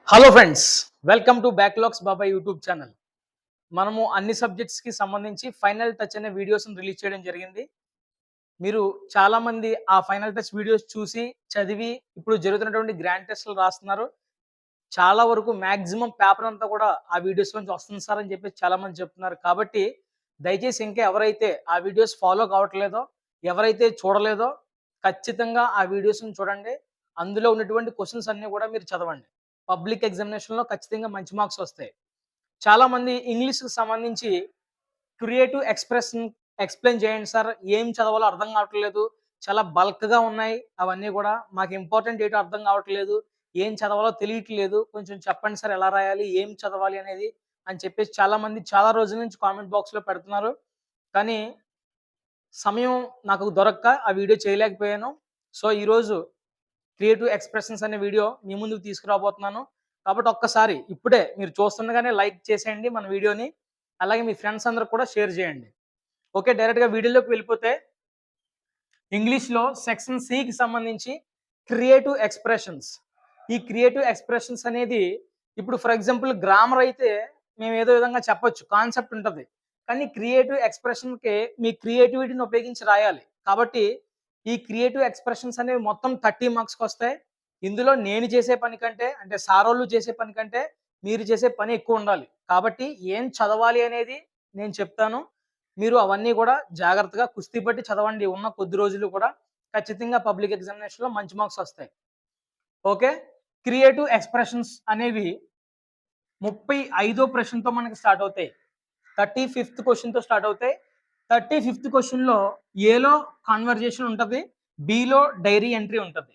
Hello friends, welcome to backlogs బాబాయ్ YouTube channel. మనము అన్ని సబ్జెక్ట్స్కి సంబంధించి ఫైనల్ టచ్ అనే వీడియోస్ని రిలీజ్ చేయడం జరిగింది. మీరు చాలామంది ఆ ఫైనల్ టచ్ వీడియోస్ చూసి చదివి ఇప్పుడు జరుగుతున్నటువంటి గ్రాండ్ టెస్ట్లు రాస్తున్నారు. చాలా వరకు మ్యాక్సిమం పేపర్ అంతా కూడా ఆ వీడియోస్ నుంచి వస్తుంది సార్ అని చెప్పేసి చాలామంది చెప్తున్నారు. కాబట్టి దయచేసి ఇంకా ఎవరైతే ఆ వీడియోస్ ఫాలో కావట్లేదో, ఎవరైతే చూడలేదో ఖచ్చితంగా ఆ వీడియోస్ని చూడండి. అందులో ఉన్నటువంటి క్వశ్చన్స్ అన్నీ కూడా మీరు చదవండి. పబ్లిక్ ఎగ్జామినేషన్‌లో ఖచ్చితంగా మంచి మార్క్స్ వస్తాయి. చాలామంది ఇంగ్లీష్‌కి సంబంధించి క్రియేటివ్ ఎక్స్‌ప్రెషన్ ఎక్స్‌ప్లెయిన్ చేయండి సార్. ఏం చదవాలో అర్థం కావట్లేదు. చాలా బల్క్‌గా ఉన్నాయి అవన్నీ గూడా. మాకు ఇంపార్టెంట్ ఏంటో అర్థం కావట్లేదు. ఏం చదవాలో తెలియట్లేదు. కొంచెం చెప్పండి సార్ ఎలా రాయాలి? ఏం చదవాలి అనేది? అని చెప్పేసి చాలామంది చాలా రోజుల నుంచి కామెంట్ బాక్స్‌లో పెడుతున్నారు. కానీ సమయం నాకు దొరక్క ఆ వీడియో చేయలేకపోయాను. సో, ఈరోజు క్రియేటివ్ ఎక్స్‌ప్రెషన్స్ అనే వీడియో మీ ముందుకు తీసుకురాబోతున్నాను. కాబట్టి ఒక్కసారి ఇప్పుడే మీరు చూస్తుండగానే లైక్ చేసేయండి మన వీడియోని. అలాగే మీ ఫ్రెండ్స్ అందరికి కూడా షేర్ చేయండి. ఓకే. డైరెక్ట్‌గా వీడియోలోకి వెళ్ళిపోతే ఇంగ్లీష్‌లో సెక్షన్ సికి సంబంధించి క్రియేటివ్ ఎక్స్‌ప్రెషన్స్. ఈ క్రియేటివ్ ఎక్స్‌ప్రెషన్స్ అనేది ఇప్పుడు ఫర్ ఎగ్జాంపుల్ గ్రామర్ అయితే మేము ఏదో విధంగా చెప్పొచ్చు. కాన్సెప్ట్ ఉంటది. కానీ క్రియేటివ్ ఎక్స్‌ప్రెషన్‌కి మీ క్రియేటివిటీని ఉపయోగించి రాయాలి. కాబట్టి ఈ క్రియేటివ్ ఎక్స్‌ప్రెషన్స్ అనేవి మొత్తం 30 మార్క్స్‌కొస్తాయి. ఇందులో నేను చేసే పని కంటే అంటే సారోళ్ళు చేసే పని కంటే మీరు చేసే పని ఎక్కువుండాలి. కాబట్టి ఏం చదవాలి అనేది నేను చెప్తాను. మీరు అవన్నీ గూడా జాగ్రత్తగా కుస్తీ పట్టి చదవండి. ఉన్న కొద్ది రోజులు కూడా ఖచ్చితంగా పబ్లిక్ ఎగ్జామినేషన్‌లో మంచి మార్క్స్ ఒస్తాయి. ఓకే. క్రియేటివ్ ఎక్స్‌ప్రెషన్స్ అనేవి 35వ ప్రశ్నతో మనకి స్టార్ట్ అవుతాయి. 35థ్ క్వెషన్‌తో స్టార్ట్ అవుతాయి. 35థ్ క్వెషన్‌లో ఏలో కన్వర్జేషన్ ఉంటది. బిలో డైరీ ఎంట్రీ ఉంటది.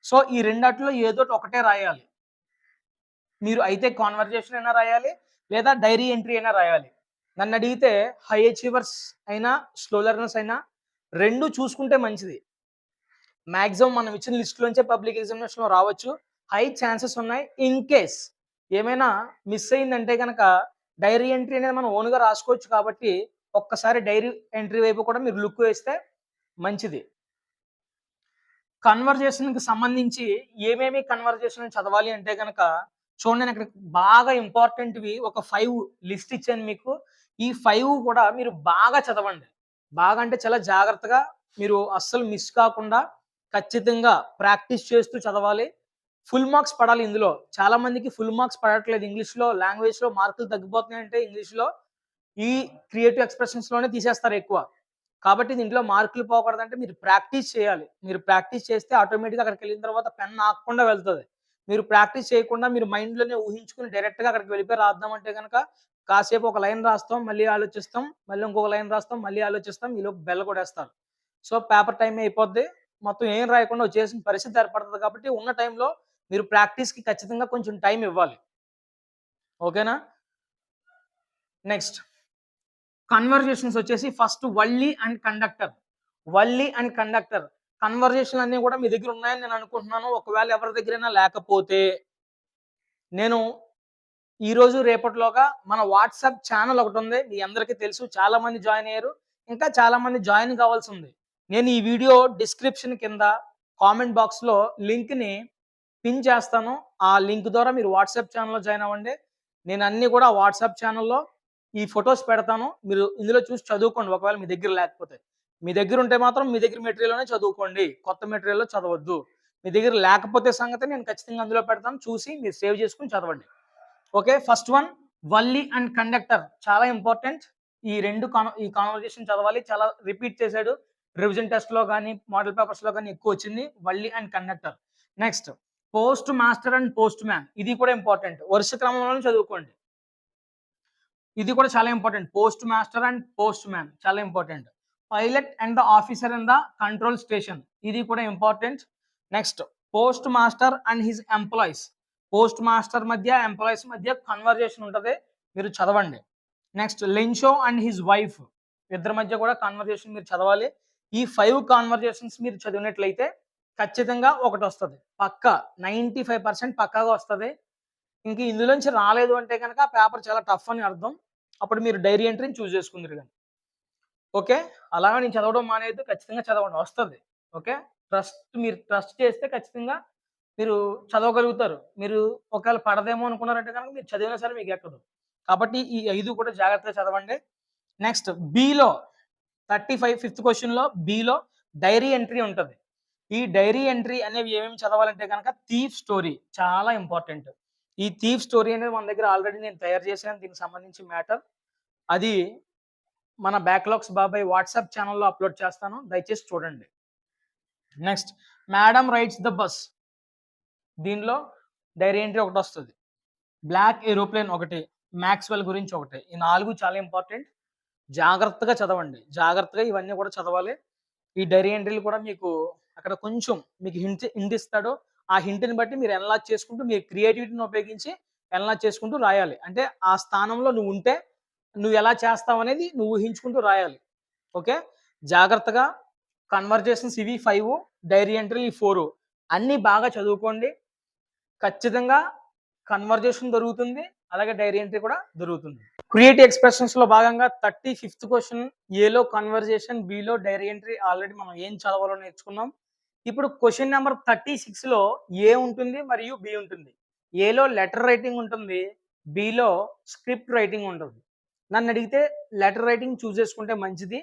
సో, ఈ రెండాటిలో ఏదోటి ఒకటే రాయాలి. మీరు అయితే కాన్వర్జేషన్ అయినా రాయాలి, లేదా డైరీ ఎంట్రీ అయినా రాయాలి. నన్నడిగితే హై అచీవర్స్ అయినా, స్లో లెర్నర్స్ అయినా 2 చూసుకుంటే మంచిది. మాక్సిమం మనం ఇచ్చిన లిస్ట్‌లోంచే పబ్లిక్ ఎగ్జామినేషన్‌లో రావచ్చు. హై ఛాన్సెస్ ఉన్నాయి. ఇన్ కేస్ ఏమైనా మిస్ అయిందంటే గనక డైరీ ఎంట్రీ అనేది మనం ఓన్‌గా రాసుకోవచ్చు కాబట్టి ఒక్కసారి డైరీ ఎంట్రీ వైపు కూడా మీరు లుక్ వేస్తే మంచిది. కన్వర్జేషన్‌కి సంబంధించి ఏమేమి కన్వర్జేషన్ చదవాలి అంటే గనక చూడండి నేను ఇక్కడ బాగా ఇంపార్టెంట్‌వి ఒక 5 లిస్ట్ ఇచ్చాను మీకు. ఈ 5 కూడా మీరు బాగా చదవండి. బాగా అంటే చాలా జాగ్రత్తగా మీరు అస్సలు మిస్ కాకుండా ఖచ్చితంగా ప్రాక్టీస్ చేస్తూ చదవాలి. ఫుల్ మార్క్స్ పడాలి ఇందులో. చాలా మందికి ఫుల్ మార్క్స్ పడట్లేదు ఇంగ్లీష్‌లో, లాంగ్వేజ్‌లో మార్కులు తగ్గిపోతున్నాయంటే ఇంగ్లీష్‌లో ఈ క్రియేటివ్ ఎక్స్‌ప్రెషన్స్‌లోనే తీసేస్తారు ఎక్కువ. కాబట్టి దీంట్లో మార్కులు పోకూడదంటే మీరు ప్రాక్టీస్ చేయాలి. మీరు ప్రాక్టీస్ చేస్తే ఆటోమేటిక్‌గా అక్కడికెళ్ళిన తర్వాత పెన్ ఆగకుండా వెళ్తది. మీరు ప్రాక్టీస్ చేయకుండా మీరు మైండ్‌లోనే ఊహించుకొని డైరెక్ట్‌గా అక్కడికి వెళ్ళిపోయి రాద్దాం అంటే గనక కాసేపు ఒక లైన్ రాస్తాం, మళ్ళీ ఆలోచిస్తాం, మళ్ళీ ఇంకొక లైన్ రాస్తాం, మళ్ళీ ఆలోచిస్తాం. ఈలోపు బెల్ కొట్టేస్తారు. సో, పేపర్ టైమ్ అయిపోద్ది. మొత్తం ఏం రాయకుండా వచ్చేసిన పరిస్థితి ఏర్పడతది కాబట్టి ఉన్న టైంలో మీరు ప్రాక్టీస్‌కి ఖచ్చితంగా కొంచెం టైం ఇవ్వాలి. ఓకేనా? నెక్స్ట్ కన్వర్జేషన్స్ వచ్చేసి first Valli and conductor. Valli and conductor. కన్వర్జేషన్‌లన్నీ గూడా మీ దగ్గర ఉన్నాయని నేను అనుకుంటున్నాను. ఒకవేళ ఎవరి దగ్గరైనా లేకపోతే, నేను ఈరోజు రేపటిలోగా మన వాట్సాప్ ఛానెల్ ఒకటుంది. మీ అందరికీ తెలుసు. చాలా మంది జాయిన్ అయ్యారు. ఇంకా చాలా మంది జాయిన్ కావాల్సుంది. నేను ఈ వీడియో డిస్క్రిప్షన్ కింద కామెంట్ బాక్స్‌లో లింక్‌ని పిన్ చేస్తాను. ఆ లింక్ ద్వారా మీరు వాట్సాప్ ఛానెల్‌లో జాయిన్ అవ్వండి. నేను అన్నీ గూడా వాట్సాప్ ఛానెల్‌లో ఈ ఫోటోస్ పెడతాను. మీరు ఇందులో చూసి చదువుకోండి. ఒకవేళ మీ దగ్గర లేకపోతే. మీ దగ్గర ఉంటే మాత్రం మీ దగ్గర మెటీరియల్‌లోనే చదువుకోండి. కొత్త మెటీరియల్‌లో చదవొద్దు. మీ దగ్గర లేకపోతే సంగతి నేను ఖచ్చితంగా అందులో పెడతాను. చూసి మీరు సేవ్ చేసుకొని చదవండి. Okay. First one Valli and conductor చాలా ఇంపార్టెంట్. ఈ కాన్వర్జేషన్ చదవాలి. చాలా రిపీట్ చేసాడు. రివిజన్ టెస్ట్‌లో గాని, మోడల్ పేపర్స్‌లో గాని ఎక్కువొచ్చింది. Valli and conductor. Next postmaster and postman. ఇది కూడా ఇంపార్టెంట్. వరుస క్రమంలోనే చదువుకోండి. ఇది కూడా చాలా important. Postmaster and postman చాలా important. Pilot and the officer in the control station. ఇది కూడా important. Next postmaster and his employees. Postmaster మధ్య, ఎంప్లాయీస్ మధ్య కన్వర్జేషన్ ఉంటది. మీరు చదవండి. Next Lencho and his wife. ఇద్దరి మధ్య కూడా కన్వర్జేషన్ మీరు చదవాలి. ఈ 5 కన్వర్జేషన్స్ మీరు చదివినట్లయితే ఖచ్చితంగా ఒకటొస్తది. పక్కా 95% పక్కాగా వస్తది. ఇంక ఇందులోంచి రాలేదు అంటే గనక పేపర్ చాలా టఫ్ అని అర్థం. అప్పుడు మీరు డైరీ ఎంట్రీని చూజ్ చేసుకుందురు గాని. ఓకే. అలాగని నేను చదవడం మానేయద్దు. ఖచ్చితంగా చదవండి వస్తది. ఓకే. మీరు ట్రస్ట్ చేస్తే ఖచ్చితంగా మీరు చదవగలుగుతారు. మీరు ఒకవేళ పడదేమో అనుకున్నారంటే గనుక మీరు చదివినా సరే మీకెక్కదు. కాబట్టి ఈ 5 కూడా జాగ్రత్తగా చదవండి. నెక్స్ట్ బిలో 35 ఫిఫ్త్ క్వెషన్‌లో బిలో డైరీ ఎంట్రీ ఉంటది. ఈ డైరీ ఎంట్రీ అనేవి ఏమేమి చదవాలంటే గనక థీఫ్ స్టోరీ చాలా ఇంపార్టెంట్. ఈ థీఫ్ స్టోరీ అనేది మన దగ్గర ఆల్రెడీ నేను తయారు చేశాను దీనికి సంబంధించి మ్యాటర్. అది మన బ్యాక్‌లాగ్స్ బాబాయ్ వాట్సాప్ ఛానెల్‌లో అప్‌లోడ్ చేస్తాను. దయచేసి చూడండి. Next madam rides the bus. దీనిలో డైరీ ఎంట్రీ ఒకటొస్తది. బ్లాక్ ఏరోప్లేన్ ఒకటి, మాక్స్‌వెల్ గురించి ఒకటి. ఈ 4 చాలా ఇంపార్టెంట్. జాగ్రత్తగా చదవండి. జాగ్రత్తగా ఇవన్నీ కూడా చదవాలి. ఈ డైరీ ఎంట్రీలు కూడా మీకు అక్కడ కొంచెం మీకు హింట్ ఇస్తాడు. ఆ హింట్‌ని బట్టి మీరు ఎనలైజ్ చేసుకుంటూ మీ క్రియేటివిటీని ఉపయోగించి ఎనలైజ్ చేసుకుంటూ రాయాలి. అంటే ఆ స్థానంలో నువ్వుంటే నువ్వెలా చేస్తావనేది నువ్వు ఊహించుకుంటూ రాయాలి. ఓకే. జాగ్రత్తగా కన్వర్జేషన్స్ ఇవి 5, డైరీ ఎంట్రీలు ఈ 4 అన్నీ బాగా చదువుకోండి. ఖచ్చితంగా కన్వర్జేషన్ దొరుకుతుంది. అలాగే డైరీ ఎంట్రీ కూడా దొరుకుతుంది. క్రియేటివ్ ఎక్స్‌ప్రెషన్స్‌లో భాగంగా 35థ్ క్వెషన్ ఏలో conversation, below diary entry already మనం ఏం చదవాలో నేర్చుకున్నాం. ఇప్పుడు క్వెషన్ నంబర్ 36లో ఏ ఉంటుంది మరియు బి ఉంటుంది. ఏలో లెటర్ రైటింగ్ ఉంటుంది. బిలో స్క్రిప్ట్ రైటింగ్ ఉంటుంది. నన్నడిగితే లెటర్ రైటింగ్ చూజ్ చేసుకుంటే మంచిది.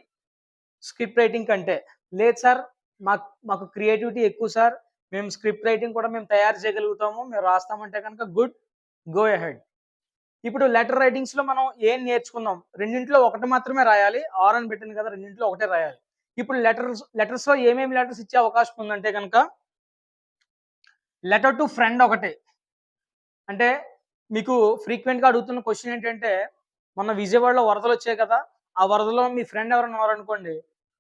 స్క్రిప్ట్ రైటింగ్ కంటే. లేదు సార్ మాకు క్రియేటివిటీ ఎక్కువ సార్. మేము స్క్రిప్ట్ రైటింగ్ కూడా మేము తయారు చేయగలుగుతాము. మేము రాస్తామంటే గనుక గుడ్. Go ahead. ఇప్పుడు లెటర్ రైటింగ్స్‌లో మనం ఏం నేర్చుకున్నాం? రెండిట్లో ఒకటి మాత్రమే రాయాలి. ఆర్ అని పెట్టింది కదా! రెండిట్లో ఒకటే రాయాలి. ఇప్పుడు లెటర్స్‌లో ఏమేమి లెటర్స్ ఇచ్చే అవకాశం ఉందంటే గనక లెటర్ టు ఫ్రెండ్ ఒకటి. అంటే మీకు ఫ్రీక్వెంట్‌గా అడుగుతున్న క్వెషన్ ఏంటంటే, మొన్న విజయవాడలో వరదలొచ్చాయి కదా! ఆ వరదలో మీ ఫ్రెండ్ ఎవరైనా ఉన్నారనుకోండి,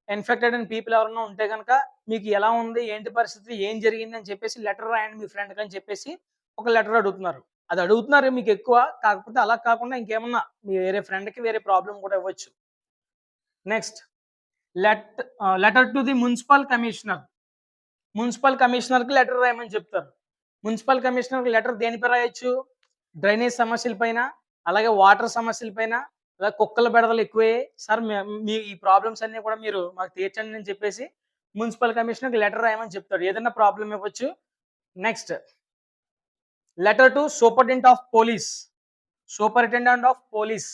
ఇన్ఫెక్టెడ్ అయిన పీపుల్ ఎవరైనా ఉంటే గనక మీకు ఎలా ఉంది? ఏంటి పరిస్థితి? ఏం జరిగింది? అని చెప్పేసి లెటర్ రాయండి మీ ఫ్రెండ్‌కి అని చెప్పేసి ఒక లెటర్ అడుగుతున్నారు. అది అడుగుతున్నారు మీకెక్కువ. కాకపోతే అలా కాకుండా ఇంకేమన్నా మీ వేరే ఫ్రెండ్‌కి వేరే ప్రాబ్లమ్ కూడా ఇవ్వచ్చు. Next letter to the municipal commissioner. Municipal కమిషనర్‌కి లెటర్ రాయమని చెప్తారు. మున్సిపల్ కమిషనర్‌కి లెటర్ దేనిపై రాయొచ్చు? డ్రైనేజ్ సమస్యల పైన, అలాగే వాటర్ సమస్యల పైన, అలాగే కుక్కల బెడదలు ఎక్కువయ్యాయి. సార్ మీ ఈ ప్రాబ్లమ్స్ అన్నీ కూడా మీరు మాకు తీర్చండి అని చెప్పేసి మున్సిపల్ కమిషనర్‌కి లెటర్ రాయమని చెప్తాడు. ఏదైనా ప్రాబ్లమ్ ఇవ్వచ్చు. Next letter to superintendent of police. Superintendent of police.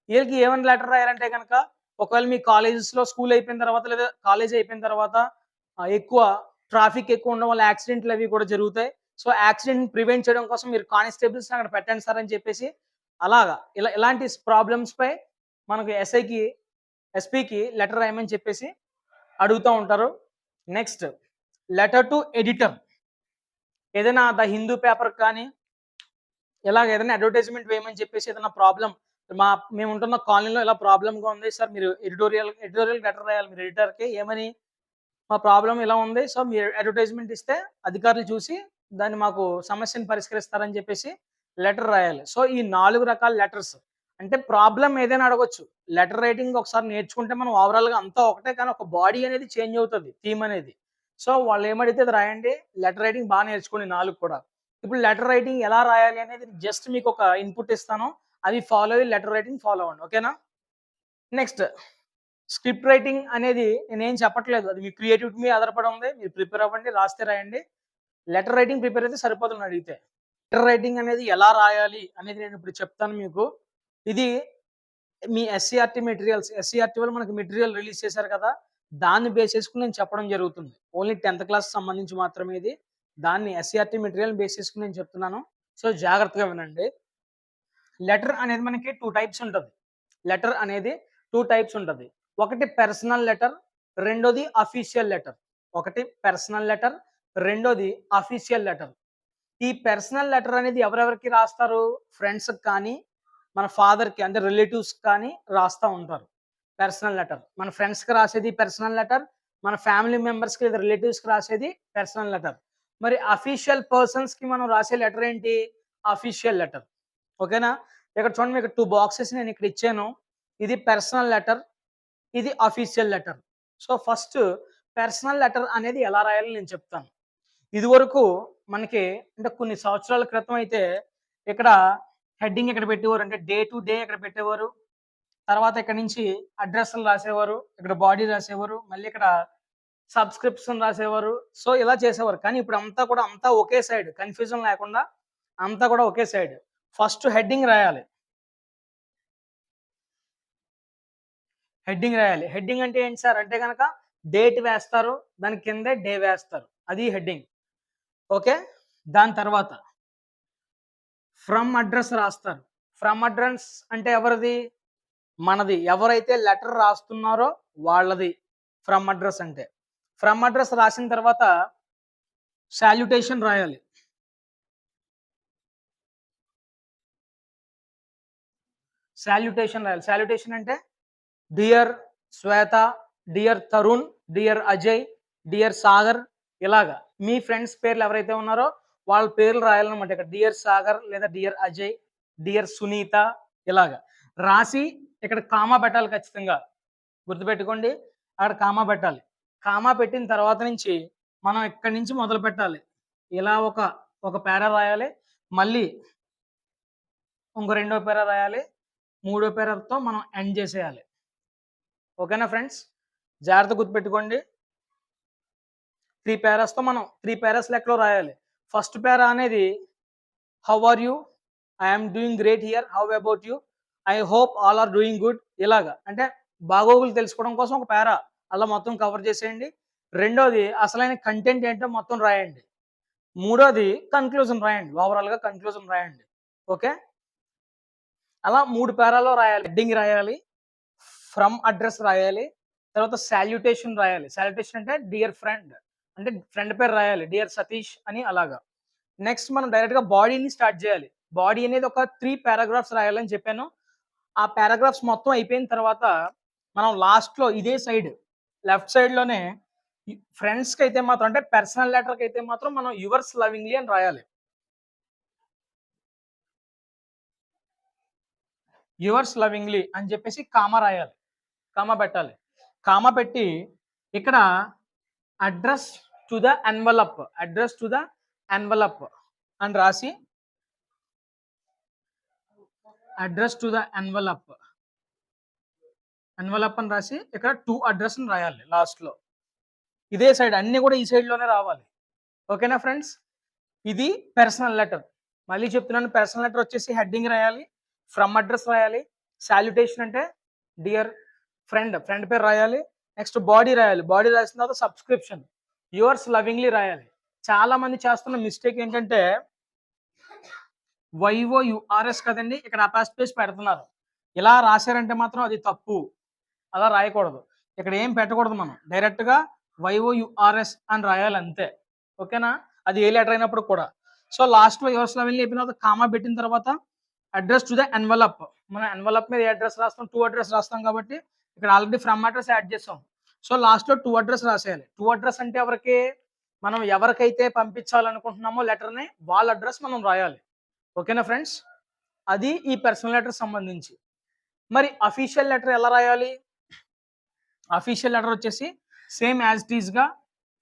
వీళ్ళకి ఏమని లెటర్ రాయాలంటే గనక, ఒకవేళ మీ కాలేజెస్‌లో స్కూల్ అయిపోయిన తర్వాత లేదా కాలేజ్ అయిపోయిన తర్వాత ఎక్కువ ట్రాఫిక్ ఎక్కువ ఉండడం వల్ల యాక్సిడెంట్లు అవి కూడా జరుగుతాయి. సో, యాక్సిడెంట్‌ని ప్రివెంట్ చేయడం కోసం మీరు కానిస్టేబుల్స్‌ని అక్కడ పెట్టండి సార్ అని చెప్పేసి అలాగా ఇలాంటి ప్రాబ్లమ్స్‌పై మనకు ఎస్పీకి లెటర్ రాయమని చెప్పేసి అడుగుతా ఉంటారు. Next letter to editor. ఏదైనా ద హిందూ పేపర్‌కి కానీ ఇలాగ ఏదైనా అడ్వర్టైజ్‌మెంట్ వేయమని చెప్పేసి ఏదైనా ప్రాబ్లమ్ మేముంటున్న కాలనీలో ఇలా ప్రాబ్లమ్‌గా ఉంది సార్ మీరు ఎడిటోరియల్ లెటర్ రాయాలి మీరు ఎడిటర్‌కి ఏమని? మా ప్రాబ్లమ్ ఇలా ఉంది. సో, మీరు అడ్వర్టైజ్‌మెంట్ ఇస్తే అధికారులు చూసి దాన్ని మాకు సమస్యను పరిష్కరిస్తారని చెప్పేసి లెటర్ రాయాలి. సో, ఈ 4 రకాల లెటర్స్. అంటే ప్రాబ్లమ్ ఏదైనా అడగొచ్చు. లెటర్ రైటింగ్ ఒకసారి నేర్చుకుంటే మనం ఓవరాల్‌గా అంతా ఒకటే కానీ ఒక బాడీ అనేది చేంజ్ అవుతది. థీమ్ అనేది. సో, వాళ్ళు ఏమడిగితే అది రాయండి. లెటర్ రైటింగ్ బాగా నేర్చుకోండి 4 కూడా. ఇప్పుడు లెటర్ రైటింగ్ ఎలా రాయాలి అనేది జస్ట్ మీకు ఒక ఇన్‌పుట్ ఇస్తాను. అది ఫాలో అయ్యి లెటర్ రైటింగ్ ఫాలో అవ్వండి. ఓకేనా? నెక్స్ట్ స్క్రిప్ట్ రైటింగ్ అనేది నేనేం చెప్పట్లేదు. అది మీ క్రియేటివిటీ మీద ఆధారపడి ఉంది. మీరు ప్రిపేర్ అవ్వండి. రాస్తే రాయండి. లెటర్ రైటింగ్ ప్రిపేర్ అయితే సరిపోదు నన్నడిగితే. లెటర్ రైటింగ్ అనేది ఎలా రాయాలి అనేది నేనిప్పుడు చెప్తాను మీకు. ఇది మీ ఎస్సీఆర్‌టీ వాళ్ళు మనకి మెటీరియల్ రిలీజ్ చేశారు కదా! దాన్ని బేస్ చేసుకొని నేను చెప్పడం జరుగుతుంది. ఓన్లీ 10థ్ క్లాస్ సంబంధించి మాత్రమే ఇది. దాన్ని ఎస్సీఆర్‌టీ మెటీరియల్‌ని బేస్ చేసుకొని నేను చెప్తున్నాను. సో, జాగ్రత్తగా వినండి. లెటర్ అనేది మనకి 2 టైప్స్ ఉంటది. లెటర్ అనేది 2 టైప్స్ ఉంటది. ఒకటి పర్సనల్ లెటర్, రెండోది అఫీషియల్ లెటర్. ఒకటి పర్సనల్ లెటర్, రెండోది అఫీషియల్ లెటర్. ఈ పర్సనల్ లెటర్ అనేది ఎవరెవరికి రాస్తారు? ఫ్రెండ్స్‌కి కానీ, మన ఫాదర్‌కి అంటే రిలేటివ్స్‌కి కానీ రాస్తా ఉంటారు. Personal letter. మన ఫ్రెండ్స్‌కి రాసేది పర్సనల్ లెటర్. మన ఫ్యామిలీ మెంబర్స్‌కి లేదా రిలేటివ్స్‌కి రాసేది పర్సనల్ లెటర్. మరి అఫీషియల్ పర్సన్స్‌కి మనం రాసే లెటర్ ఏంటి? Official letter. ఓకేనా? ఇక్కడ చూడండి మీకు 2 బాక్సెస్ నేనిక్కడ ఇచ్చాను. ఇది పర్సనల్ లెటర్. ఇది official letter. So, first personal letter అనేది ఎలా రాయాలో నేను చెప్తాను. ఇదివరకు మనకి అంటే కొన్ని సంవత్సరాల క్రితం అయితే ఇక్కడ హెడ్డింగ్ ఇక్కడ పెట్టేవారు. అంటే డే టు డే ఇక్కడ పెట్టేవారు. తర్వాత ఇక్కడ నుంచి అడ్రెస్‌లు రాసేవారు. ఇక్కడ బాడీ రాసేవారు. మళ్ళీ ఇక్కడ సబ్స్క్రిప్షన్ రాసేవారు. సో, ఇలా చేసేవారు. కానీ ఇప్పుడు అంతా కూడా అంతా ఒకే సైడ్ కన్‌ఫ్యూజన్ లేకుండా అంతా కూడా ఒకే సైడ్. ఫస్ట్ హెడ్డింగ్ రాయాలి. హెడ్డింగ్ రాయాలి. హెడ్డింగ్ అంటే ఏంటి సార్ అంటే గనక డేట్ వేస్తారు. దాని కిందే డే వేస్తారు. అది హెడ్డింగ్. ఓకే. దాని తర్వాత ఫ్రమ్ అడ్రెస్ రాస్తారు. ఫ్రమ్ అడ్రెస్ అంటే ఎవరిది? మనది. ఎవరైతే లెటర్ రాస్తున్నారో వాళ్ళది ఫ్రమ్ అడ్రెస్ అంటే. ఫ్రమ్ అడ్రెస్ రాసిన తర్వాత సాల్యుటేషన్ రాయాలి. సాల్యుటేషన్ రాయాలి. సాల్యుటేషన్ అంటే dear Shweta, dear Tarun, dear Ajay, dear Sagar ఇలాగా మీ ఫ్రెండ్స్ పేర్లు ఎవరైతే ఉన్నారో వాళ్ళ పేర్లు రాయాలన్నమాట. ఇక్కడ డియర్ సాగర్ లేదా డియర్ అజయ్, డియర్ సునీత ఇలాగా రాసి ఇక్కడ కామా పెట్టాలి ఖచ్చితంగా. గుర్తుపెట్టుకోండి. అక్కడ కామా పెట్టాలి. కామా పెట్టిన తర్వాత నుంచి మనం ఇక్కడి నుంచి మొదలు పెట్టాలి. ఇలా ఒక పేరా రాయాలి. మళ్ళీ ఇంకో రెండో పేరా రాయాలి. మూడో పేరాతో మనం ఎండ్ చేసేయాలి. ఓకేనా ఫ్రెండ్స్? జాగ్రత్తగా గుర్తుపెట్టుకోండి. 3 పారాస్‌తో మనం 3 పారాస్ లెక్కలో రాయాలి. ఫస్ట్ పారా అనేది how are you? I am doing great here. How about you? I hope all are doing good. ఇలాగా అంటే బాగోగులు తెలుసుకోవడం కోసం ఒక పారా అలా మొత్తం కవర్ చేసేయండి. రెండోది అసలైన కంటెంట్ ఏంటో మొత్తం రాయండి. మూడోది కన్క్లూజన్ రాయండి. ఓవరాల్‌గా కన్క్లూజన్ రాయండి. ఓకే. అలా 3 పారాలో రాయాలి. హెడ్డింగ్ రాయాలి. ఫ్రమ్ అడ్రెస్ రాయాలి. తర్వాత సాల్యుటేషన్ రాయాలి. సాల్యుటేషన్ అంటే డియర్ ఫ్రెండ్ అంటే ఫ్రెండ్ పేరు రాయాలి. డియర్ సతీష్ అని అలాగా. నెక్స్ట్ మనం డైరెక్ట్‌గా బాడీని స్టార్ట్ చేయాలి. బాడీ అనేది ఒక 3 పారాగ్రాఫ్స్ రాయాలని చెప్పాను. ఆ పారాగ్రాఫ్స్ మొత్తం అయిపోయిన తర్వాత మనం లాస్ట్‌లో ఇదే సైడ్ లెఫ్ట్ సైడ్‌లోనే ఫ్రెండ్స్‌కి అయితే మాత్రం అంటే పర్సనల్ లెటర్‌కి అయితే మాత్రం మనం యువర్స్ లవింగ్లీ అని రాయాలి. యువర్స్ లవింగ్లీ అని చెప్పేసి కామా రాయాలి. కామా పెట్టాలి. కామా పెట్టి ఇక్కడ address to the envelope, address to the envelope అని రాసి అడ్రస్ టు ద ఎన్వలప్ అని రాసి ఇక్కడ టు అడ్రస్ అని రాయాలి లాస్ట్‌లో. ఇదే సైడ్ అన్నీ కూడా ఈ సైడ్‌లోనే రావాలి. ఓకేనా ఫ్రెండ్స్? ఇది పర్సనల్ లెటర్. మళ్ళీ చెప్తున్నాను పర్సనల్ లెటర్ వచ్చేసి హెడ్డింగ్ రాయాలి. ఫ్రమ్ అడ్రస్ రాయాలి. సాల్యుటేషన్ అంటే డియర్ ఫ్రెండ్ పేరు రాయాలి. నెక్స్ట్ బాడీ రాయాలి. బాడీ రాసిన తర్వాత సబ్స్క్రిప్షన్ యువర్స్ లవింగ్లీ రాయాలి. చాలా మంది చేస్తున్న మిస్టేక్ ఏంటంటే YOURS కదండి ఇక్కడ అపాస్ట్రేస్ పెడుతున్నారు. ఇలా రాశారంటే మాత్రం అది తప్పు. అలా రాయకూడదు. ఇక్కడ ఏం పెట్టకూడదు మనం. డైరెక్ట్‌గా YOURS అని రాయాలి అంతే. ఓకేనా? అది ఏ లెటర్ అయినప్పుడు కూడా. సో లాస్ట్‌లో యువర్స్ లవింగ్లీ అయిపోయిన తర్వాత కామా పెట్టిన తర్వాత అడ్రస్ టు ద ఎన్వలప్. మనం ఎన్వలప్ మీద ఏ అడ్రస్ రాస్తాం? టు అడ్రస్ రాస్తాం కాబట్టి ఇక్కడ ఆల్రెడీ ఫ్రమ్ అడ్రస్ యాడ్ చేసాం. సో లాస్ట్‌లో టు అడ్రస్ రాసేయాలి. టు అడ్రస్ అంటే ఎవరికి? మనం ఎవరికైతే పంపించాలనుకుంటున్నామో లెటర్‌ని వాళ్ళ అడ్రస్ మనం రాయాలి. ఓకేనా ఫ్రెండ్స్? అది ఈ పర్సనల్ లెటర్ సంబంధించి. మరి అఫీషియల్ లెటర్ ఎలా రాయాలి? అఫీషియల్ లెటర్ వచ్చేసి సేమ్ యాజ్ ఇట్ ఈస్‌గా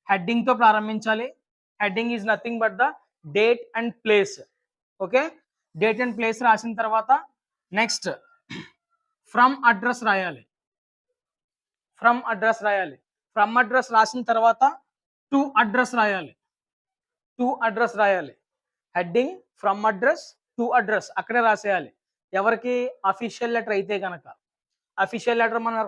హెడ్డింగ్‌తో ప్రారంభించాలి. Heading is nothing but the date and place. Okay. Date and place రాసిన తర్వాత నెక్స్ట్ ఫ్రమ్ అడ్రస్ రాయాలి. ఫ్రమ్ అడ్రస్ రాయాలి. ఫ్రమ్ అడ్రస్ రాసిన తర్వాత టు అడ్రస్ రాయాలి. టు అడ్రస్ రాయాలి. Heading from address to address అక్కడే రాసేయాలి. ఎవరికి? అఫీషియల్ లెటర్ అయితే గనక. అఫీషియల్ లెటర్ మనం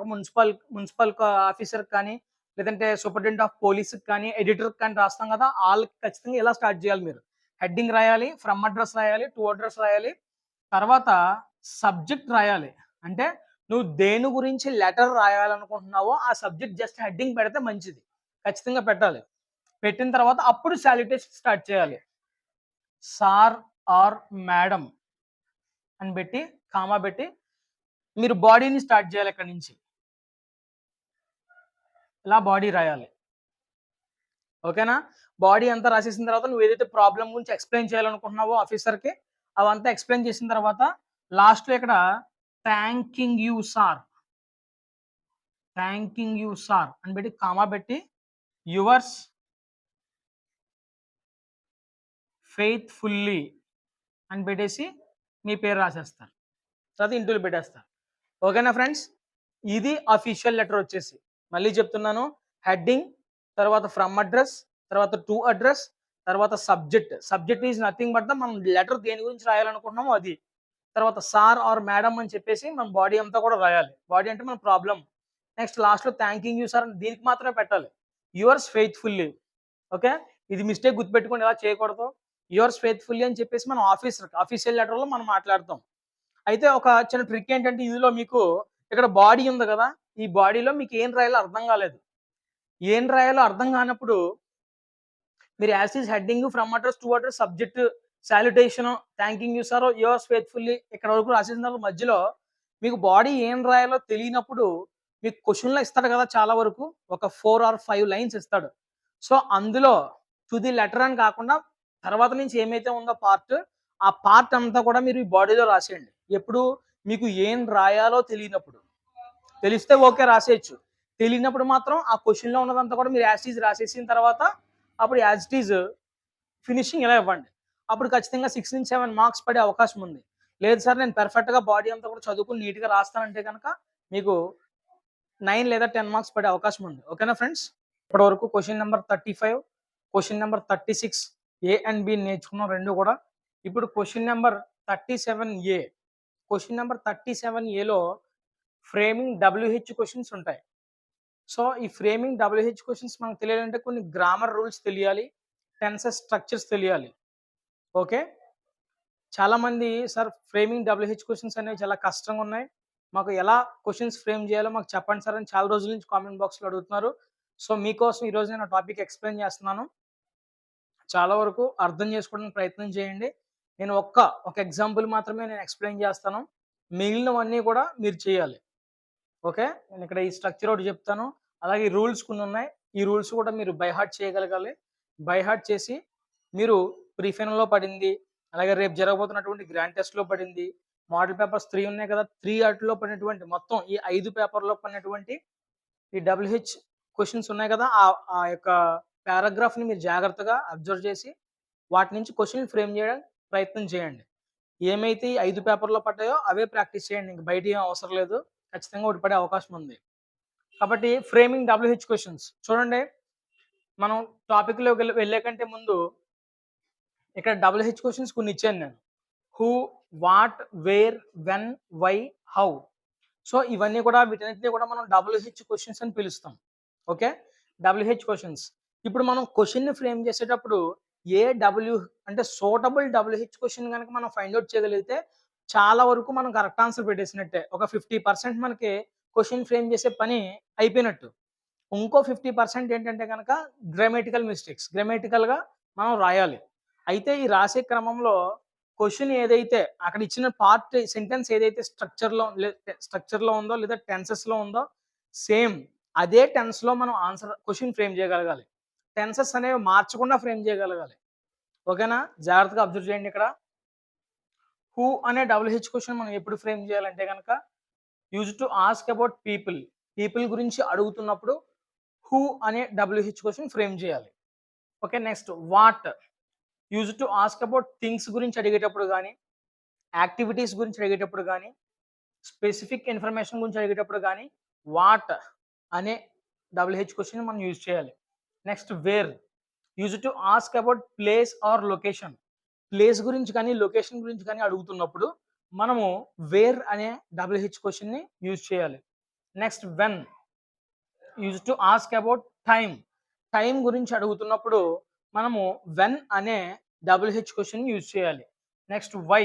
మున్సిపల్ ఆఫీసర్ కానీ లేదంటే సూపరింటెండెంట్ ఆఫ్ పోలీస్‌కి కానీ ఎడిటర్‌కి కానీ రాస్తాం కదా! ఆళ్ళకి ఖచ్చితంగా ఇలా స్టార్ట్ చేయాలి మీరు. హెడ్డింగ్ రాయాలి. ఫ్రమ్ అడ్రస్ రాయాలి. టు అడ్రస్ రాయాలి. తర్వాత సబ్జెక్ట్ రాయాలి. అంటే నువ్వు దేని గురించి లెటర్ రాయాలనుకుంటున్నావో ఆ సబ్జెక్ట్ జస్ట్ హెడ్డింగ్ పెడితే మంచిది. ఖచ్చితంగా పెట్టాలి. పెట్టిన తర్వాత అప్పుడు సాల్యుటేషన్ స్టార్ట్ చేయాలి. సార్ ఆర్ మేడం అని పెట్టి కామా పెట్టి మీరు బాడీని స్టార్ట్ చేయాలి ఇక్కడి నుంచి. ఇలా బాడీ రాయాలి. ఓకేనా? బాడీ అంతా రాసేసిన తర్వాత నువ్వు ఏదైతే ప్రాబ్లమ్ గురించి ఎక్స్‌ప్లెయిన్ చేయాలనుకుంటున్నావో ఆఫీసర్‌కి అవంతా ఎక్స్‌ప్లెయిన్ చేసిన తర్వాత లాస్ట్‌లో ఇక్కడ థాంకింగ్ యూ సార్, థాంకింగ్ యూ సార్ అని పెట్టి కామా పెట్టి యువర్స్ ఫెయిత్‌ఫుల్లీ అని పెట్టేసి మీ పేరు రాసేస్తారు. తర్వాత ఇంటూలు పెట్టేస్తారు. ఓకేనా ఫ్రెండ్స్? ఇది అఫీషియల్ లెటర్ వచ్చేసి. మళ్ళీ చెప్తున్నాను హెడ్డింగ్, తర్వాత ఫ్రమ్ అడ్రస్, తర్వాత టు అడ్రస్, తర్వాత subject. Subject is nothing but మనం లెటర్ దేని గురించి రాయాలనుకుంటున్నామో అది. తర్వాత సార్ ఆర్ మేడం అని చెప్పేసి మన బాడీ అంతా కూడా రాయాలి. బాడీ అంటే మన ప్రాబ్లమ్. నెక్స్ట్ లాస్ట్‌లో థాంకింగ్ యూ సార్ అని దీనికి మాత్రమే పెట్టాలి. Yours faithfully. ఓకే. ఇది మిస్టేక్ గుర్తుపెట్టుకోండి ఎలా చేయకూడదు. యువర్స్ ఫెయిత్‌ఫుల్లీ అని చెప్పేసి మనం ఆఫీషియల్ లెటర్‌లో మనం మాట్లాడతాం. అయితే ఒక చిన్న ట్రిక్ ఏంటంటే ఇందులో మీకు ఇక్కడ బాడీ ఉంది కదా! ఈ బాడీలో మీకు ఏం రాయాలో అర్థం కాలేదు. ఏం రాయాలో అర్థం కానప్పుడు మీరు as is heading, from address, to address, subject, salutation, thanking you sir, yours faithfully ఇక్కడ వరకు రాసేసిన తర్వాత మధ్యలో మీకు బాడీ ఏం రాయాలో తెలియనప్పుడు మీకు క్వెషన్‌లో ఇస్తాడు కదా! చాలా వరకు ఒక 4 ఆర్ 5 లైన్స్ ఇస్తాడు. సో, అందులో టు ది లెటర్ అని కాకుండా తర్వాత నుంచి ఏమైతే ఉందో పార్ట్, ఆ పార్ట్ అంతా కూడా మీరు ఈ బాడీలో రాసేయండి. ఎప్పుడు మీకు ఏం రాయాలో తెలియనప్పుడు. తెలిస్తే ఓకే రాసేయొచ్చు. తెలియనప్పుడు మాత్రం ఆ క్వెషన్‌లో ఉన్నదంతా కూడా మీరు యాస్ టీజ్ రాసేసిన తర్వాత అప్పుడు యాస్ ఇట్ ఈజ్ ఫినిషింగ్ ఇలా ఇవ్వండి. అప్పుడు ఖచ్చితంగా 6-7 మార్క్స్ పడే అవకాశం ఉంది. లేదు సార్ నేను పర్ఫెక్ట్‌గా బాడీ అంతా కూడా చదువుకొని నీట్‌గా రాస్తానంటే గనక మీకు 9 లేదా 10 మార్క్స్ పడే అవకాశం ఉంది. ఓకేనా ఫ్రెండ్స్? ఇప్పటివరకు question number 35, question number 36 A and B నేర్చుకున్నాం 2 కూడా. ఇప్పుడు question number 37 question number 37 framing WH questions ఉంటాయి. సో, ఈ ఫ్రేమింగ్ డబ్ల్యూహెచ్ క్వెషన్స్ మనకు తెలియాలంటే కొన్ని గ్రామర్ రూల్స్ తెలియాలి. టెన్సెస్ స్ట్రక్చర్స్ తెలియాలి. ఓకే. చాలామంది సార్ ఫ్రేమింగ్ డబ్ల్యూహెచ్ క్వెషన్స్ అనేవి చాలా కష్టంగా ఉన్నాయి. మాకు ఎలా క్వెషన్స్ ఫ్రేమ్ చేయాలో మాకు చెప్పండి సార్ అని చాలా రోజుల నుంచి కామెంట్ బాక్స్‌లో అడుగుతున్నారు. సో, మీకోసం ఈరోజు నేను ఆ టాపిక్ ఎక్స్‌ప్లెయిన్ చేస్తున్నాను. చాలా వరకు అర్థం చేసుకోవడానికి ప్రయత్నం చేయండి. నేను ఒక ఎగ్జాంపుల్ మాత్రమే నేను ఎక్స్‌ప్లెయిన్ చేస్తాను. మిగిలినవన్నీ కూడా మీరు చేయాలి. ఓకే. నేను ఇక్కడ ఈ స్ట్రక్చర్ ఒకటి చెప్తాను. అలాగే రూల్స్ కొన్ని ఉన్నాయి. ఈ రూల్స్ కూడా మీరు బై హార్ట్ చేయగలగాలి. బై హార్ట్ చేసి మీరు ప్రీ ఫైనల్‌లో పడింది. అలాగే రేపు జరగబోతున్నటువంటి గ్రాండ్ టెస్ట్‌లో పడింది. మోడల్ పేపర్స్ 3 ఉన్నాయి కదా! 3 ఆటిల్లో పడినటువంటి మొత్తం ఈ 5 పేపర్‌లో పడినటువంటి ఈ డబ్ల్యూహెచ్ క్వెషన్స్ ఉన్నాయి కదా! ఆ యొక్క పారాగ్రాఫ్‌ని మీరు జాగ్రత్తగా అబ్జర్వ్ చేసి వాటి నుంచి క్వెషన్‌లు ఫ్రేమ్ చేయడానికి ప్రయత్నం చేయండి. ఏమైతే ఈ 5 పేపర్‌లో పడ్డాయో అవే ప్రాక్టీస్ చేయండి. ఇంక బయటియి ఏం అవసరం లేదు. ఖచ్చితంగా ఒకటి పడే అవకాశం ఉంది. కాబట్టి ఫ్రేమింగ్ డబ్ల్యూహెచ్ క్వెషన్స్ చూడండి. మనం టాపిక్‌లోకి వెళ్ళే కంటే ముందు ఇక్కడ డబ్ల్యూహెచ్ క్వెషన్స్ కొన్ని ఇచ్చాను నేను. Who, what, where, when, why, how. So, ఇవన్నీ కూడా వీటన్నిటిని కూడా మనం డబ్ల్యూహెచ్ క్వెషన్స్ అని పిలుస్తాం. ఓకే. WH questions. ఇప్పుడు మనం క్వెషన్‌ని ఫ్రేమ్ చేసేటప్పుడు డబ్ల్యూ అంటే సూటబుల్ డబ్ల్యూహెచ్ క్వెషన్ గనక మనం ఫైండ్ ఔట్ చేయగలిగితే చాలా వరకు మనం కరెక్ట్ ఆన్సర్ పెట్టేసినట్టే. ఒక 50% మనకి క్వెషన్ ఫ్రేమ్ చేసే పని అయిపోయినట్టు. ఇంకో 50% ఏంటంటే గనక గ్రామటికల్‌గా మనం రాయాలి. అయితే ఈ రాసే క్రమంలో క్వెషన్ ఏదైతే అక్కడ ఇచ్చిన పార్ట్ సెంటెన్స్ ఏదైతే స్ట్రక్చర్‌లో ఉందో లేదా టెన్సెస్‌లో ఉందో సేమ్ అదే టెన్స్‌లో మనం క్వెషన్ ఫ్రేమ్ చేయగలగాలి. టెన్సెస్ అనేవి మార్చకుండా ఫ్రేమ్ చేయగలగాలి. ఓకేనా? జాగ్రత్తగా అబ్జర్వ్ చేయండి ఇక్కడ. హూ అనే డబ్ల్యూహెచ్ క్వెషన్ మనం ఎప్పుడు ఫ్రేమ్ చేయాలంటే గనక used to ask about people. People గురించి అడుగుతున్నప్పుడు హూ అనే డబ్ల్యూహెచ్ క్వెషన్ ఫ్రేమ్ చేయాలి. Okay. Next what used to ask about things గురించి అడిగేటప్పుడు గాని, యాక్టివిటీస్ గురించి అడిగేటప్పుడు గాని, స్పెసిఫిక్ ఇన్ఫర్మేషన్ గురించి అడిగేటప్పుడు గాని వాట్ అనే డబ్ల్యూహెచ్ క్వెషన్ మనం యూజ్ చేయాలి. Next where used to ask about place or location. Place గురించి కానీ, లొకేషన్ గురించి కానీ అడుగుతున్నప్పుడు మనము వేర్ అనే డబ్ల్యూహెచ్ క్వెషన్‌ని యూజ్ చేయాలి. Next when used to ask about time. Time గురించి అడుగుతున్నప్పుడు మనము వెన్ అనే డబ్ల్యూహెచ్ క్వెషన్ యూజ్ చేయాలి. Next why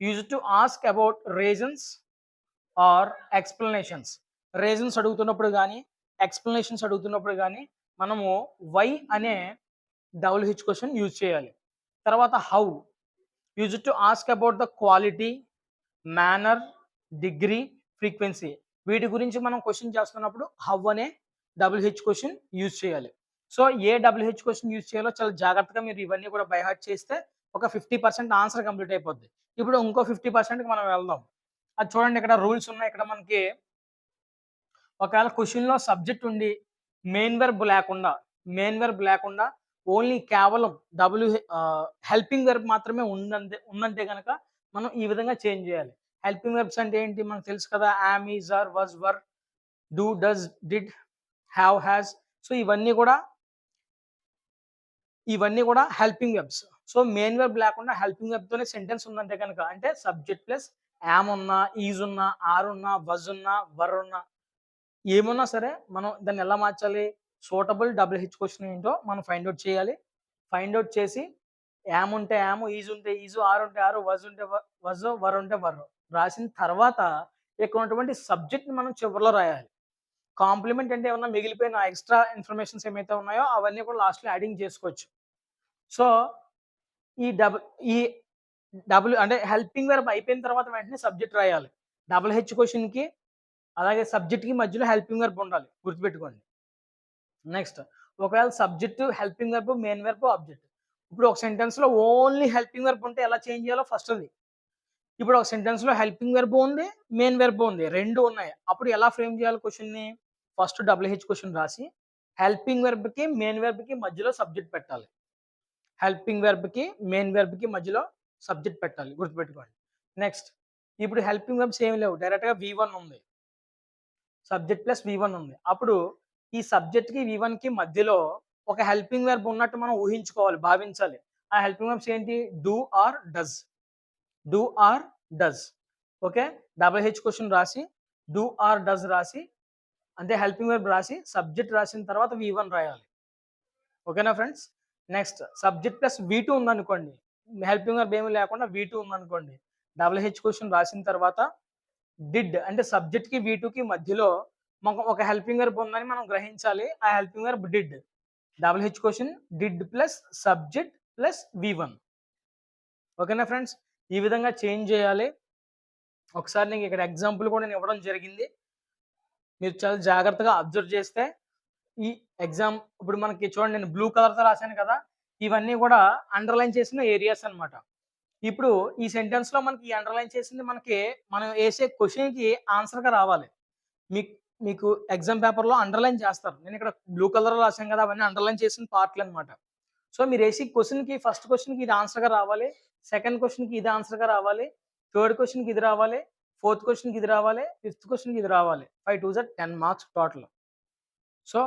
used to ask about reasons or explanations. Reasons అడుగుతున్నప్పుడు గాని, ఎక్స్‌ప్లనేషన్స్ అడుగుతున్నప్పుడు గాని మనము వై అనే డబ్ల్యూహెచ్ క్వెషన్ యూజ్ చేయాలి. తర్వాత how used to ask about the quality, manner, degree, frequency. వీటి గురించి మనం క్వెషన్ చేస్తున్నప్పుడు హౌ అనే డబ్ల్యూహెచ్ క్వెషన్ యూజ్ చేయాలి. సో, ఏ డబ్ల్యూహెచ్ క్వెషన్ యూజ్ చేయాలో చాలా జాగ్రత్తగా మీరు ఇవన్నీ కూడా బై హార్ట్ చేస్తే ఒక 50% ఆన్సర్ కంప్లీట్ అయిపోద్ది. ఇప్పుడు ఇంకో 50%కి మనం వెళ్దాం. అది చూడండి ఇక్కడ రూల్స్ ఉన్నాయి. ఇక్కడ మనకి ఒకవేళ క్వెషన్‌లో సబ్జెక్ట్ ఉండి మెయిన్ వెర్బ్ లేకుండా ఓన్లీ కేవలం హెల్పింగ్ వెర్బ్ మాత్రమే ఉందంటే గనక మనం ఈ విధంగా చేంజ్ చేయాలి. హెల్పింగ్ వెర్బ్స్ అంటే ఏంటి? మనకు తెలుసు కదా! Am, is, are, was, were, do, does, did, have, has. So ఇవన్నీ కూడా helping verbs. So main verb లేకుండా హెల్పింగ్ వెర్బ్‌తోనే సెంటెన్స్ ఉందంటే గనక అంటే సబ్జెక్ట్ ప్లస్ యామ్ ఉన్నా, ఈజ్ ఉన్నా, ఆర్ ఉన్నా, వజ్ ఉన్నా, వర్ ఉన్నా ఏమున్నా సరే మనం దాన్ని ఎలా మార్చాలి? సూటబుల్ డబుల్ హెచ్ క్వెషన్ ఏంటో మనం ఫైండ్ ఔట్ చేయాలి. ఫైండ్ ఔట్ చేసి యామ్ ఉంటే యామ్, ఈజ్ ఉంటే ఈజు, ఆర్ ఉంటే ఆరు, వజ్ ఉంటే వజ్, వర్ ఉంటే వర్ రాసిన తర్వాత ఇక్కడ ఉన్నటువంటి సబ్జెక్ట్‌ని మనం చివరిలో రాయాలి. కాంప్లిమెంట్ అంటే ఏమన్నా మిగిలిపోయిన ఎక్స్‌ట్రా ఇన్ఫర్మేషన్స్ ఏమైతే ఉన్నాయో అవన్నీ కూడా లాస్ట్‌లో యాడింగ్ చేసుకోవచ్చు. సో, ఈ డబుల్ ఈ డబుల్ అంటే హెల్పింగ్ వెర్బ్ అయిపోయిన తర్వాత వెంటనే సబ్జెక్ట్ రాయాలి. డబుల్ హెచ్ క్వెషన్‌కి అలాగే సబ్జెక్ట్‌కి మధ్యలో హెల్పింగ్ వెర్బ్ ఉండాలి. గుర్తుపెట్టుకోండి. నెక్స్ట్ ఒకవేళ subject, helping verb, main verb, object. ఇప్పుడు ఒక సెంటెన్స్‌లో ఓన్లీ హెల్పింగ్ వెర్బ్ ఉంటే ఎలా చేంజ్ చేయాలో ఫస్ట్ అది. ఇప్పుడు ఒక సెంటెన్స్‌లో హెల్పింగ్ వెర్బ్ ఉంది, మెయిన్ వెర్బ్ ఉంది. 2 ఉన్నాయి. అప్పుడు ఎలా ఫ్రేమ్ చేయాలి క్వెషన్‌ని? ఫస్ట్ డబుల్ హెచ్ క్వెషన్ రాసి హెల్పింగ్ వెర్బ్‌కి, మెయిన్ వెర్బ్‌కి మధ్యలో సబ్జెక్ట్ పెట్టాలి. హెల్పింగ్ వెర్బ్‌కి, మెయిన్ వెర్బ్‌కి మధ్యలో సబ్జెక్ట్ పెట్టాలి. గుర్తుపెట్టుకోండి. నెక్స్ట్ ఇప్పుడు హెల్పింగ్ వెర్బ్స్ ఏమి లేవు. డైరెక్ట్‌గా వి1 ఉంది. సబ్జెక్ట్ ప్లస్ వి1 ఉంది. అప్పుడు ఈ సబ్జెక్ట్‌కి, వి1కి మధ్యలో ఒక హెల్పింగ్ వెర్బ్ ఉన్నట్టు మనం ఊహించుకోవాలి, భావించాలి. ఆ హెల్పింగ్ వెర్బ్స్ ఏంటి? Do or does. Do or does. Okay. Double H question రాసి, డూ ఆర్ డస్ రాసి, అంటే హెల్పింగ్ వెర్బ్ రాసి, సబ్జెక్ట్ రాసిన తర్వాత వి1 రాయాలి. ఓకేనా ఫ్రెండ్స్? నెక్స్ట్ సబ్జెక్ట్ ప్లస్ వి2 ఉందనుకోండి. హెల్పింగ్ వెర్బ్ ఏమి లేకుండా వి2 ఉందనుకోండి. డబుల్ హెచ్ క్వెషన్ రాసిన తర్వాత డిడ్ అంటే సబ్జెక్ట్‌కి, వి2కి మధ్యలో ఒక హెల్పింగ్ వెర్బ్ ఉందని మనం గ్రహించాలి. ఆ helping verb did. Double H question did plus subject plus V1. ఓకేనా ఫ్రెండ్స్? ఈ విధంగా చేంజ్ చేయాలి. ఒకసారి నీకు ఇక్కడ ఎగ్జాంపుల్ కూడా నేను ఇవ్వడం జరిగింది. మీరు చాలా జాగ్రత్తగా అబ్జర్వ్ చేస్తే ఈ ఎగ్జామ్ ఇప్పుడు మనకి చూడండి నేను బ్లూ కలర్‌తో రాసాను కదా! ఇవన్నీ కూడా అండర్‌లైన్ చేసిన ఏరియాస్ అన్నమాట. ఇప్పుడు ఈ సెంటెన్స్‌లో మనకి ఈ అండర్‌లైన్ చేసింది మనం ఏసే క్వెషన్‌కి ఆన్సర్‌గా రావాలి. మీకు మీకు ఎగ్జామ్ పేపర్‌లో అండర్‌లైన్ చేస్తారు. నేను ఇక్కడ బ్లూ కలర్‌లో రాసాను కదా! అవన్నీ అండర్‌లైన్ చేసిన పార్ట్‌లన్నమాట. సో, మీరేసే క్వెషన్‌కి ఫస్ట్ క్వెషన్‌కి ఇది ఆన్సర్‌గా రావాలి. సెకండ్ క్వెషన్‌కి ఇది ఆన్సర్‌గా రావాలి. థర్డ్ క్వెషన్‌కి ఇది రావాలి. ఫోర్త్ క్వెషన్‌కి ఇది రావాలి. ఫిఫ్త్ క్వెషన్‌కి ఇది రావాలి. 5 2 జా 10 మార్క్స్ టోటల్. సో,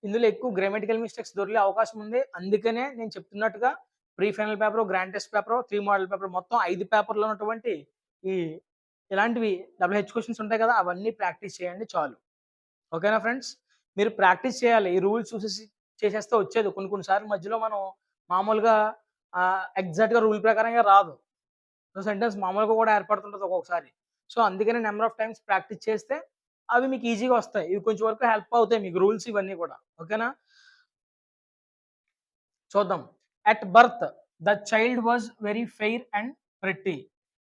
ఇందులో ఎక్కువ గ్రామటికల్ మిస్టేక్స్ దొర్లే అవకాశం ఉంది. అందుకనే నేను చెప్తున్నట్టుగా pre final paper, grand test paper, 3 model paper మొత్తం 5 పేపర్‌లో ఉన్నటువంటి ఈ ఇలాంటివి డబుల్ హెచ్ క్వెషన్స్ ఉంటాయి కదా! అవన్నీ ప్రాక్టీస్ చేయండి చాలు. ఓకేనా ఫ్రెండ్స్? మీరు ప్రాక్టీస్ చేయాలి. ఈ రూల్స్ చూసేసి చేసేస్తే వచ్చేది. కొన్ని కొన్ని సార్లు మధ్యలో మనం మామూలుగా ఎగ్జాక్ట్‌గా రూల్ ప్రకారంగా రాదు. సో, సెంటెన్స్ మామూలుగా కూడా ఏర్పడుతుంటది ఒక్కొక్కసారి. సో, అందుకనే నంబర్ ఆఫ్ టైమ్స్ ప్రాక్టీస్ చేస్తే అవి మీకు ఈజీగా వస్తాయి. ఇవి కొంచెం వరకు హెల్ప్ అవుతాయి మీకు రూల్స్ ఇవన్నీ కూడా. ఓకేనా? చూద్దాం. At birth the child was very fair and pretty.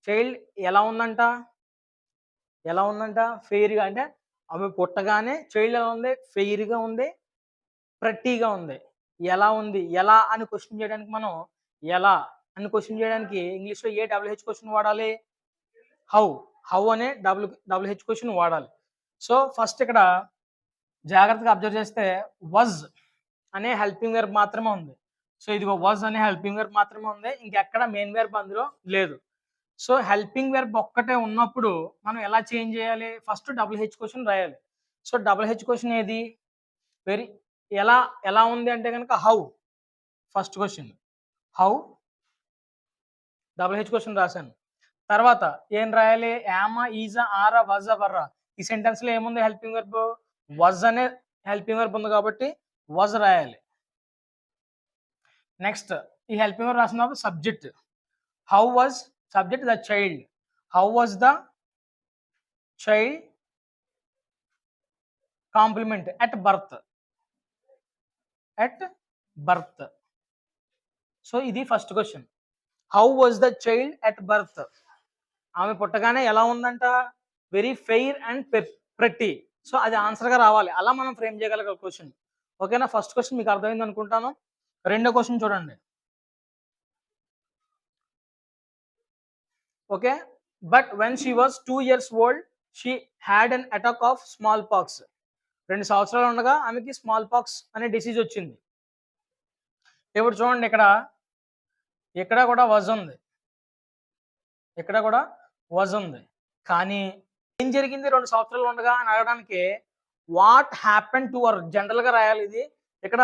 Child ఎలా ఉందంట? ఎలా ఉందంట? ఫెయిర్‌గా అంటే ఆమె పుట్టగానే చైల్డ్ ఎలా ఉంది? ఫెయిర్‌గా ఉంది. ప్రెట్టీగా ఉంది. ఎలా ఉంది? ఎలా అని క్వెషన్ చేయడానికి మనం ఎలా అని క్వెషన్ చేయడానికి ఇంగ్లీష్‌లో ఏ డబుల్ హెచ్ క్వెషన్ వాడాలి? హౌ. హౌ అనే డబుల్ హెచ్ క్వెషన్ వాడాలి. సో, ఫస్ట్ ఇక్కడ జాగ్రత్తగా అబ్జర్వ్ చేస్తే వజ్ అనే హెల్పింగ్ వెర్బ్ మాత్రమే ఉంది. సో, ఇదిగో వజ్ అనే హెల్పింగ్ వెర్బ్ మాత్రమే ఉంది. ఇంకెక్కడ మెయిన్ వెర్బ్ అందులో లేదు. సో, హెల్పింగ్ వెర్బ్ ఒక్కటే ఉన్నప్పుడు మనం ఎలా చేంజ్ చేయాలి? ఫస్ట్ డబుల్ హెచ్ క్వెషన్ రాయాలి. సో, డబుల్ హెచ్ క్వెషన్ ఏది? వెరీ ఎలా ఎలా ఉంది అంటే గనక how first question. How double H question రాసాను. తర్వాత ఏం రాయాలి? యామా, ఈజా, ఆరా, వజా, వర్రా. ఈ సెంటెన్స్‌లో ఏముంది హెల్పింగ్ వెర్బ్? వజ్ అనే హెల్పింగ్ వెర్బ్ ఉంది కాబట్టి వజ్ రాయాలి. నెక్స్ట్ ఈ హెల్పింగ్ వెర్బ్ రాసిన తర్వాత subject. How was subject the child. How was the child complement at birth. At birth. So, ఇది first question. How was the child at birth. ఆమె పుట్టగానే ఎలా ఉందంట? Very fair and pretty. So, అది ఆన్సర్‌గా రావాలి. అలా మనం ఫ్రేమ్ చేయగలిగే క్వెషన్. ఓకేనా? ఫస్ట్ క్వెషన్ మీకు అర్థమైంది అనుకుంటాను. రెండో క్వెషన్ చూడండి. Okay. But when she was 2 years old she had an attack of smallpox. 2 సంవత్సరాలు ఉండగా ఆమెకి స్మాల్ పాక్స్ అనే డిసీజ్ వచ్చింది. ఇప్పుడు చూడండి ఇక్కడ కూడా వజ్ ఉంది. ఇక్కడ కూడా వజ్ ఉంది. కానీ ఏం జరిగింది 2 సంవత్సరాలు ఉండగా అని అడగడానికి వాట్ హ్యాపెన్ టు హర్ జనరల్‌గా రాయాలి ఇది. ఇక్కడ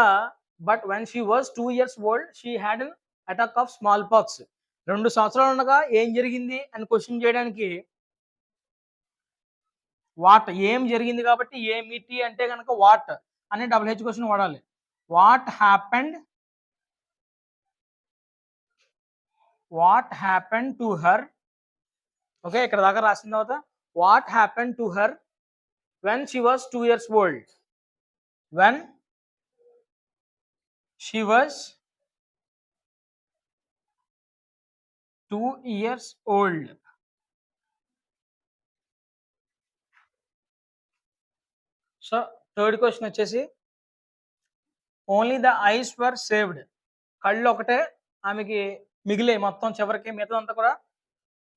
but when she was 2 years old she had an attack of smallpox. 2 సంవత్సరాలు ఉండగా ఏం జరిగింది అని క్వశ్చన్ చేయడానికి వాట్ ఏం జరిగింది కాబట్టి ఏమిటి అంటే గనక వాట్ అనే డబుల్ హెచ్ క్వశ్చన్ వాడాలి. What happened to her. Okay, ఇక్కడ దాకా రాసిన తర్వాత what happened to her when she was 2 years old. When she was 2 years old. So third question వచ్చేసి only the eyes were saved. కళ్ళు ఒకటే ఆమెకి మిగిలే మొత్తం చివరికి మిగతా అంతా కూడా.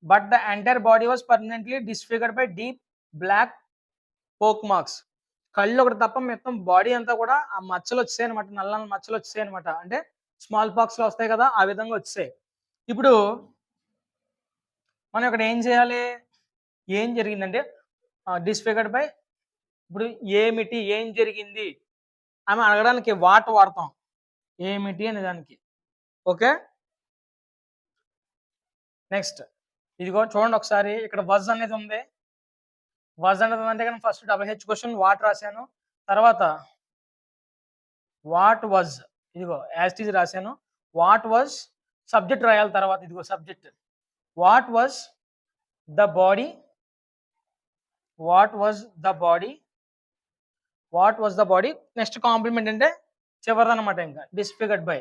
But the entire body was permanently disfigured by deep black pock marks. కళ్ళు ఒకటి తప్ప మొత్తం బాడీ అంతా కూడా ఆ మచ్చలు వచ్చాయి అనమాట, నల్ల మచ్చలు వచ్చాయి అనమాట. అంటే స్మాల్ పాక్స్ లో వస్తాయి కదా, ఆ విధంగా వచ్చాయి. ఇప్పుడు మనం ఇక్కడ ఏం చేయాలి, ఏం జరిగిందంటే డిస్ఫిగర్డ్ బై, ఇప్పుడు ఏమిటి ఏం జరిగింది ఆమె అడగడానికి వాట్ వాడతాం, ఏమిటి అనే దానికి. ఓకే, నెక్స్ట్ ఇదిగో చూడండి ఒకసారి, ఇక్కడ వజ్ అనేది ఉంది. వజ్ అనేది అంటే కనుక first double H question what రాశాను, తర్వాత వాట్ వజ్ ఇదిగో యాజ్ టీజ్ రాశాను. వాట్ వజ్ సబ్జెక్ట్ రాయాలి, తర్వాత ఇదిగో subject. What was the body, what was the body, what was the body. Next complement అంటే చివరిదనమాట, ఇంకా disfigured by.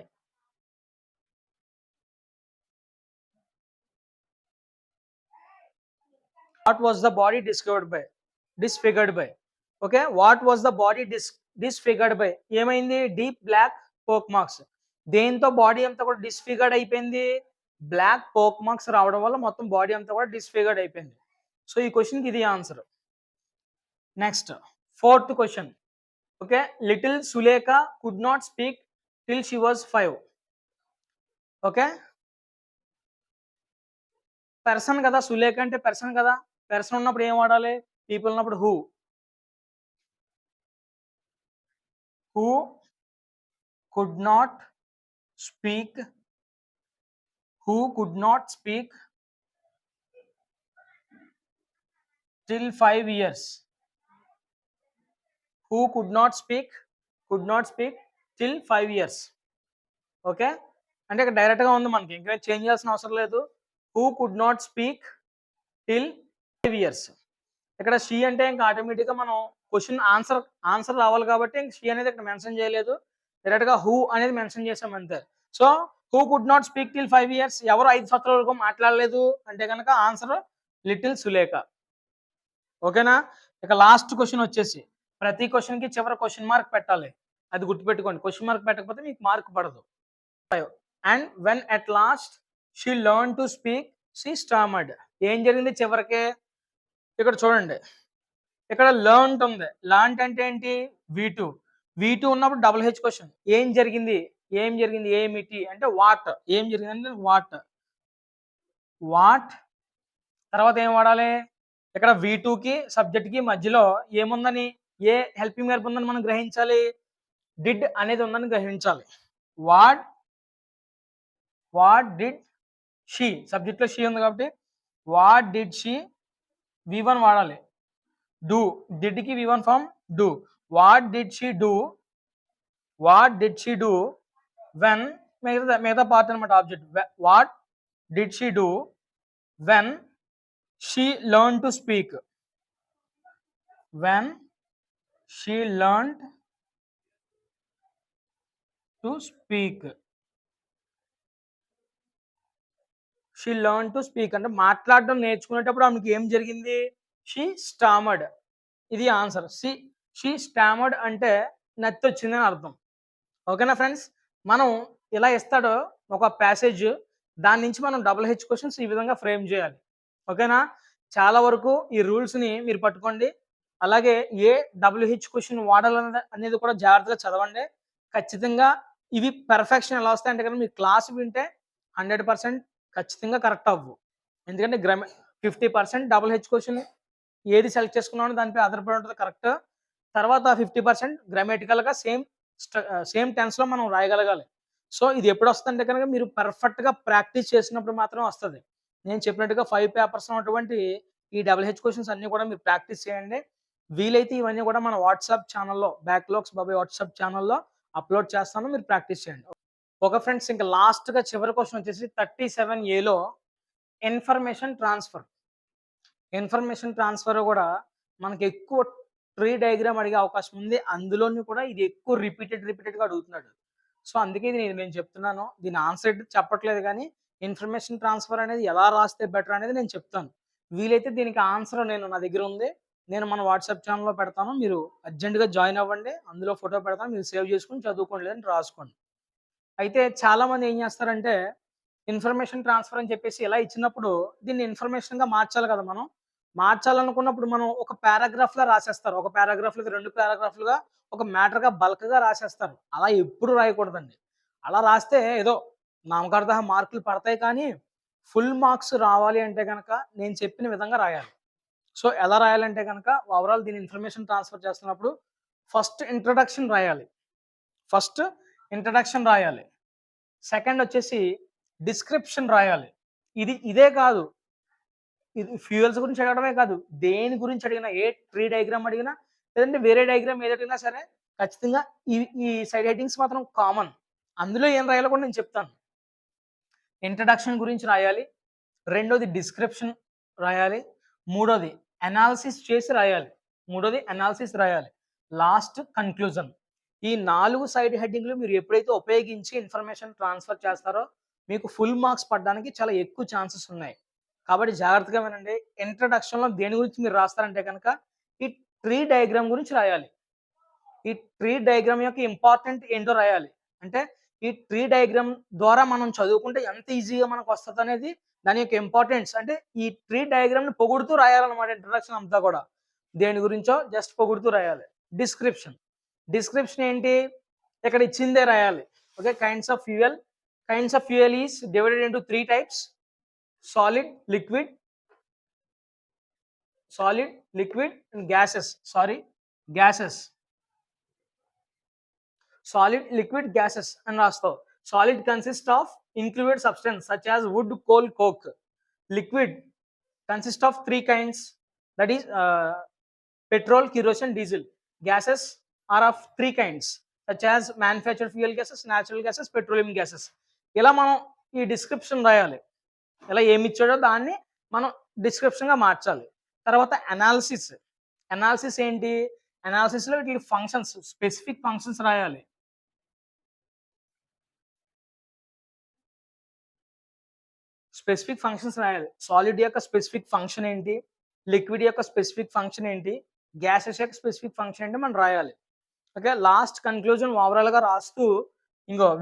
What was the body disfigured by. Okay, what was the body disfigured by ఏమైంది, deep black pock marks. దేంతో body అంతా కూడా డిస్ఫిగర్డ్ అయిపోయింది, black pock marks రావడం వల్ల మొత్తం బాడీ అంతా కూడా డిస్ఫిగర్డ్ అయిపోయింది. సో ఈ క్వశ్చన్కి ఇది answer. Next fourth question. Okay, little Sulekha could not speak till she was 5. Okay, person కదా, సులేఖ అంటే పర్సన్ కదా. పర్సన్ ఉన్నప్పుడు ఏం వాడాలి, పీపుల్ ఉన్నప్పుడు who could not speak, till 5 years. Who could not speak till 5 years. Okay, అంటే ఇక్కడ డైరెక్ట్ గా ఉంది, మనకి ఇంకా చేంజ్ చేయాల్సిన అవసరం లేదు. Who could not speak till 5 years. ఇక్కడ షీ అంటే ఇంకా ఆటోమేటిక్గా మనం క్వశ్చన్ ఆన్సర్ రావాలి కాబట్టి ఇంక షీ అనేది ఇక్కడ మెన్షన్ చేయలేదు, డైరెక్ట్ గా హూ అనేది మెన్షన్ చేసాం అంతే. So who could not speak till 5 years, ఎవరు 5 సంవత్సరాల వరకు మాట్లాడలేదు అంటే కనుక ఆన్సర్ లిటిల్ సులేఖ. ఓకేనా, ఇక లాస్ట్ క్వశ్చన్ వచ్చేసి ప్రతి క్వశ్చన్ కి చివరి క్వశ్చన్ మార్క్ పెట్టాలి, అది గుర్తుపెట్టుకోండి. క్వశ్చన్ మార్క్ పెట్టకపోతే మీకు మార్క్ పడదు. And when at last she learn to speak she stammered. ఏం జరిగింది చివరికి, ఇక్కడ చూడండి, ఇక్కడ లెర్న్ ఉంది. లెర్న్ అంటే ఏంటి, V2 ఉన్నప్పుడు డబుల్ హెచ్ క్వశ్చన్. ఏం జరిగింది ఏమిటి అంటే వాట్. ఏం జరిగింది అంటే వాట్ తర్వాత ఏం వాడాలి, ఇక్కడ V2 కి సబ్జెక్ట్ కి మధ్యలో ఏముందని, ఏ హెల్పింగ్ వర్బ్ ఉందని మనం గ్రహించాలి, డిడ్ అనేది ఉందని గ్రహించాలి. వాట్ డిడ్ షీ, సబ్జెక్ట్ లో షీ ఉంది కాబట్టి వాట్ డిడ్ షీ, V1 వాడాలి. డూ, డిడ్ కి V1 form do. What did she do when, మిగతా పార్ట్ అనమాట object. What did she do when she learned to speak. When she learned to speak. She learned to speak అంటే మాట్లాడడం నేర్చుకునేటప్పుడు ఆమెకి ఏం జరిగింది, she stammered. ఇది ఆన్సర్. she stammered అంటే నత్తి వచ్చిందని అర్థం. ఓకేనా ఫ్రెండ్స్, మనం ఇలా ఇస్తాడో ఒక ప్యాసేజ్, దాని నుంచి మనం డబుల్ హెచ్ క్వశ్చన్స్ ఈ విధంగా ఫ్రేమ్ చేయాలి. ఓకేనా, చాలా వరకు ఈ రూల్స్ని మీరు పట్టుకోండి. అలాగే ఏ WH క్వశ్చన్ వాడాలన్నది అనేది కూడా జాగ్రత్తగా చదవండి. ఖచ్చితంగా ఇవి పెర్ఫెక్షన్ ఎలా వస్తాయంటే కనుక మీరు క్లాస్ వింటే 100% ఖచ్చితంగా కరెక్ట్ అవ్వు. ఎందుకంటే 50% WH క్వశ్చన్ ఏది సెలెక్ట్ చేసుకున్నామో దానిపై ఆధారపడి ఉంటుంది కరెక్ట్. తర్వాత 50% గ్రామటికల్గా సేమ్ సేమ్ టెన్స్‌లో మనం రాయగలగాలి. సో, ఇది ఎప్పుడొస్తదంటే కనుక మీరు పర్ఫెక్ట్‌గా ప్రాక్టీస్ చేసినప్పుడు మాత్రం వస్తది. నేను చెప్పినట్టుగా 5 పేపర్స్ ఉన్నటువంటి ఈ డబుల్ హెచ్ క్వెషన్స్ అన్నీ కూడా మీరు ప్రాక్టీస్ చేయండి. వీలైతే ఇవన్నీ కూడా మన వాట్సాప్ ఛానెల్‌లో బ్యాక్‌లాగ్స్ బాబాయ్ వాట్సాప్ ఛానెల్‌లో అప్‌లోడ్ చేస్తాను. మీరు ప్రాక్టీస్ చేయండి. ఓకే ఫ్రెండ్స్, ఇంకా లాస్ట్‌గా చివరి క్వెషన్ వచ్చేసి 37 ఏలో ఇన్ఫర్మేషన్ ట్రాన్స్‌ఫర్. ఇన్ఫర్మేషన్ ట్రాన్స్‌ఫర్ గూడా మనకెక్కువ ట్రీ డయాగ్రామ్ అడిగే అవకాశం ఉంది. అందులోను కూడా ఇది ఎక్కువ రిపీటెడ్‌గా అడుగుతున్నాడు. సో, అందుకే ఇది నేను చెప్తున్నాను. దీని ఆన్సర్ చెప్పట్లేదు గానీ, ఇన్ఫర్మేషన్ ట్రాన్స్‌ఫర్ అనేది ఎలా రాస్తే బెటర్ అనేది నేను చెప్తాను. వీలైతే దీనికి ఆన్సర్ నా దగ్గర ఉంది. నేను మన వాట్సాప్ ఛానెల్‌లో పెడతాను. మీరు అర్జెంట్‌గా జాయిన్ అవ్వండి. అందులో ఫోటో పెడతాను. మీరు సేవ్ చేసుకొని చదువుకోండి, లేదంటే రాసుకోండి. అయితే చాలామంది ఏం చేస్తారంటే, ఇన్ఫర్మేషన్ ట్రాన్స్‌ఫర్ అని చెప్పేసి ఇలా ఇచ్చినప్పుడు దీన్ని ఇన్ఫర్మేషన్‌గా మార్చాలి కదా మనం. మార్చాలనుకున్నప్పుడు మనం ఒక పారాగ్రాఫ్‌లా రాసేస్తారు. ఒక పారాగ్రాఫ్‌లకి 2 పారాగ్రాఫ్‌లుగా ఒక మ్యాటర్‌గా బల్క్‌గా రాసేస్తారు. అలా ఎప్పుడు రాయకూడదండి. అలా రాస్తే ఏదో నామకార్థంగా మార్కులు పడతాయి కానీ, ఫుల్ మార్క్స్ రావాలి అంటే గనక నేను చెప్పిన విధంగా రాయాలి. సో, ఎలా రాయాలంటే గనక ఓవరాల్ దీని ఇన్ఫర్మేషన్ ట్రాన్స్‌ఫర్ చేస్తున్నప్పుడు ఫస్ట్ ఇంట్రొడక్షన్ రాయాలి. ఫస్ట్ ఇంట్రొడక్షన్ రాయాలి. సెకండ్ వచ్చేసి డిస్క్రిప్షన్ రాయాలి. ఇదే కాదు. ఇది ఫ్యూయల్స్ గురించి అడగడమే కాదు. దేని గురించి అడిగినా, ఏ ట్రీ డయాగ్రామ్ అడిగినా, లేదంటే వేరే డయాగ్రామ్ ఏదడిగినా సరే, ఖచ్చితంగా ఈ ఈ సైడ్ హెడ్డింగ్స్ మాత్రం కామన్. అందులో ఏం రాయాలో కూడా నేను చెప్తాను. ఇంట్రడక్షన్ గురించి రాయాలి. రెండోది డిస్క్రిప్షన్ రాయాలి. మూడోది అనాలిసిస్ చేసి రాయాలి. Last conclusion. ఈ 4 సైడ్ హెడ్డింగ్‌లు మీరు ఎప్పుడైతే ఉపయోగించి ఇన్ఫర్మేషన్ ట్రాన్స్‌ఫర్ చేస్తారో, మీకు ఫుల్ మార్క్స్ పడడానికి చాలా ఎక్కువ ఛాన్సెస్ ఉన్నాయి. కాబట్టి జాగ్రత్తగా వినండి. ఇంట్రడక్షన్‌లో దేని గురించి మీరు రాస్తారంటే గనక, ఈ ట్రీ డయాగ్రామ్ గురించి రాయాలి. ఈ ట్రీ డయాగ్రామ్ యొక్క ఇంపార్టెంట్ ఏంటో రాయాలి. అంటే ఈ ట్రీ డయాగ్రామ్ ద్వారా మనం చదువుకుంటే ఎంత ఈజీగా మనకొస్తదనేది దాని యొక్క ఇంపార్టెన్స్. అంటే ఈ ట్రీ డయాగ్రామ్‌ని పొగుడుతూ రాయాలన్నమాట ఇంట్రడక్షన్ అంతా కూడా. దేని గురించో జస్ట్ పొగుడుతూ రాయాలి. డిస్క్రిప్షన్. డిస్క్రిప్షన్ ఏంటి? ఇక్కడ ఇచ్చిందే రాయాలి. Okay. Kinds of fuel is divided into 3 types. Solid, liquid and gases. Solid, liquid, gases అని రాస్తావు. Solid consist of included substance such as wood, coal, coke. Liquid consist of 3 kinds, that is petrol, kerosene, diesel. Gases are of 3 kinds such as manufactured fuel gases, natural gases, petroleum gases. ఇలా మనం ఈ description రాయాలి. ఇలా ఏమి ఇచ్చాడో దాన్ని మనం డిస్క్రిప్షన్‌గా మార్చాలి. తర్వాత అనాలిసిస్ ఏంటి? అనాలిసిస్‌లో వీటికి ఫంక్షన్స్, స్పెసిఫిక్ ఫంక్షన్స్ రాయాలి. సాలిడ్ యొక్క స్పెసిఫిక్ ఫంక్షన్ ఏంటి? లిక్విడ్ యొక్క స్పెసిఫిక్ ఫంక్షన్ ఏంటి? గ్యాసెస్ యొక్క స్పెసిఫిక్ ఫంక్షన్ ఏంటి మనం రాయాలి. ఓకే. లాస్ట్ కన్క్లూజన్ ఓవరాల్‌గా రాస్తూ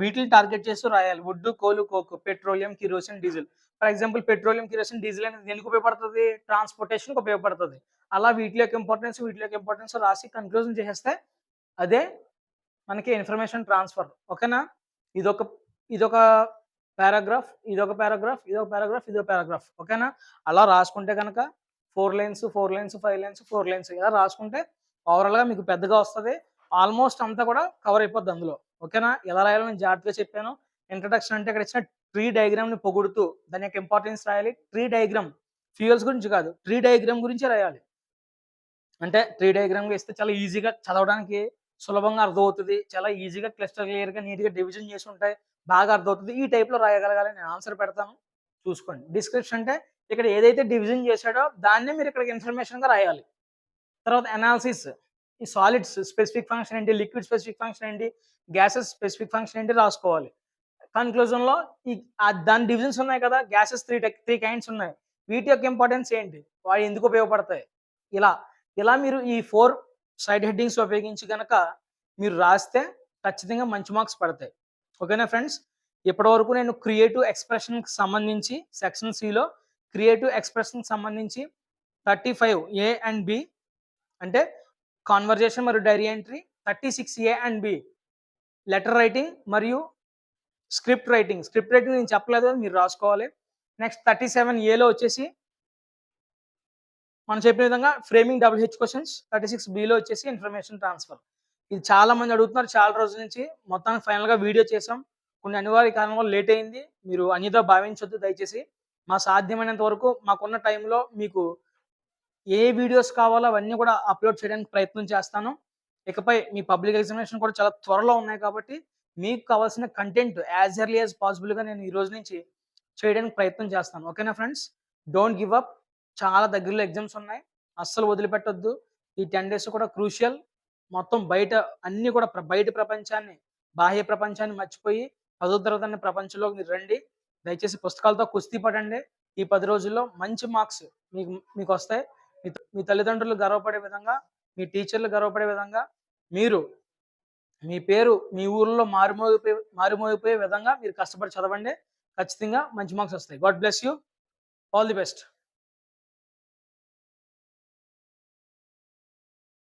వీటిని టార్గెట్ చేస్తూ రాయాలి. Wood, coal, coke, petroleum, kerosene, diesel. For example petroleum, kerosene, diesel అనేది దేనికి ఉపయోగపడుతది? ట్రాన్స్‌పోర్టేషన్‌కి ఉపయోగపడుతది. అలా వీటి యొక్క ఇంపార్టెన్స్ రాసి కన్క్లూజన్ చేసేస్తే అదే మనకి ఇన్ఫర్మేషన్ ట్రాన్స్‌ఫర్. ఓకేనా? ఇదొక ఇదొక పారాగ్రాఫ్, ఇదొక పారాగ్రాఫ్. ఓకేనా? అలా రాసుకుంటే గనక 4 లైన్స్, 5 లైన్స్ ఇలా రాసుకుంటే ఓవరాల్‌గా మీకు పెద్దగా వస్తది. ఆల్మోస్ట్ అంతా కూడా కవర్ అయిపోద్ది అందులో. ఓకేనా? ఎలా రాయాలో నేను జాగ్రత్తగా చెప్పాను. ఇంట్రడక్షన్ అంటే ఇక్కడ ఇచ్చిన ట్రీ డయాగ్రామ్‌ని పొగుడుతూ దాని యొక్క ఇంపార్టెన్స్ రాయాలి. ట్రీ డయాగ్రామ్ ఫ్యూయల్స్ గురించి కాదు. ట్రీ డయాగ్రామ్ గురించే రాయాలి. అంటే ట్రీ డయాగ్రామ్‌గా ఇస్తే చాలా ఈజీగా చదవడానికి సులభంగా అర్థమవుతది. చాలా ఈజీగా క్లియర్‌గా, నీట్‌గా డివిజన్ చేసి ఉంటాయి. బాగా అర్థమవుతది. ఈ టైప్‌లో రాయగలగాలి. నేను ఆన్సర్ పెడతాను. చూసుకోండి. డిస్క్రిప్షన్ అంటే ఇక్కడ ఏదైతే డివిజన్ చేశాడో దాన్నే మీరు ఇక్కడ ఇన్ఫర్మేషన్‌గా రాయాలి. తర్వాత అనాలిసిస్. ఈ సాలిడ్స్ స్పెసిఫిక్ ఫంక్షన్ ఏంటి? లిక్విడ్ స్పెసిఫిక్ ఫంక్షన్ ఏంటి? గ్యాసెస్ స్పెసిఫిక్ ఫంక్షన్ ఏంటి? రాసుకోవాలి. కన్క్లూజన్‌లో దాని డివిజన్స్ ఉన్నాయి కదా! గ్యాసెస్ 3 కైండ్స్ ఉన్నాయి. వీటి యొక్క ఇంపార్టెన్స్ ఏంటి? అవి ఎందుకు ఉపయోగపడతాయి? ఇలా, ఇలా మీరు ఈ 4 సైడ్ హెడ్డింగ్స్ ఉపయోగించి గనక మీరు రాస్తే ఖచ్చితంగా మంచి మార్క్స్ పడతాయి. ఓకేనా ఫ్రెండ్స్? ఇప్పటివరకు నేను క్రియేటివ్ ఎక్స్‌ప్రెషన్‌కి సంబంధించి సెక్షన్ సిలో క్రియేటివ్ ఎక్స్‌ప్రెషన్‌కి సంబంధించి 35 ఏ అండ్ బి అంటే కాన్వర్జేషన్ మరియు diary entry, 36 A and B letter writing మరియు స్క్రిప్ట్ రైటింగ్ నేను చెప్పలేదు, మీరు రాసుకోవాలి. నెక్స్ట్ 37 ఏలో వచ్చేసి మనం చెప్పిన విధంగా framing double H questions, 36 below వచ్చేసి ఇన్ఫర్మేషన్ ట్రాన్స్‌ఫర్. ఇది చాలా మంది అడుగుతున్నారు చాలా రోజుల నుంచి. మొత్తానికి ఫైనల్‌గా వీడియో చేసాం. కొన్ని అనివార్య కారణం వల్ల లేట్ అయింది. మీరు అన్యథా భావించొద్దు దయచేసి. మా సాధ్యమైనంత వరకు మాకున్న టైంలో మీకు ఏ వీడియోస్ కావాలో అవన్నీ కూడా అప్‌లోడ్ చేయడానికి ప్రయత్నం చేస్తాను. ఇకపై మీ పబ్లిక్ ఎగ్జామినేషన్ కూడా చాలా త్వరలో ఉన్నాయి కాబట్టి, మీకు కావాల్సిన కంటెంట్ యాస్ ఎర్లీ యాస్ పాసిబుల్‌గా నేను ఈ రోజు నుంచి చేయడానికి ప్రయత్నం చేస్తాను. ఓకేనా ఫ్రెండ్స్? Don't give up. చాలా దగ్గరలో ఎగ్జామ్స్ ఉన్నాయి. అస్సలు వదిలిపెట్టొద్దు. ఈ 10 డేస్ కూడా క్రూషియల్. మొత్తం బయట అన్నీ కూడా బయట ప్రపంచాన్ని, బాహ్య ప్రపంచాన్ని మర్చిపోయి 10వ తరగతి అనే ప్రపంచంలోకి మీరు రండి. దయచేసి పుస్తకాలతో కుస్తీ పడండి. ఈ 10 రోజుల్లో మంచి మార్క్స్ మీకొస్తాయి. మీ తల్లిదండ్రులు గర్వపడే విధంగా, మీ టీచర్లు గర్వపడే విధంగా, మీరు మీ పేరు మీ ఊర్లో మారుమోగిపోయే విధంగా మీరు కష్టపడి చదవండి. ఖచ్చితంగా మంచి మార్క్స్ వస్తాయి. God bless you. All the best.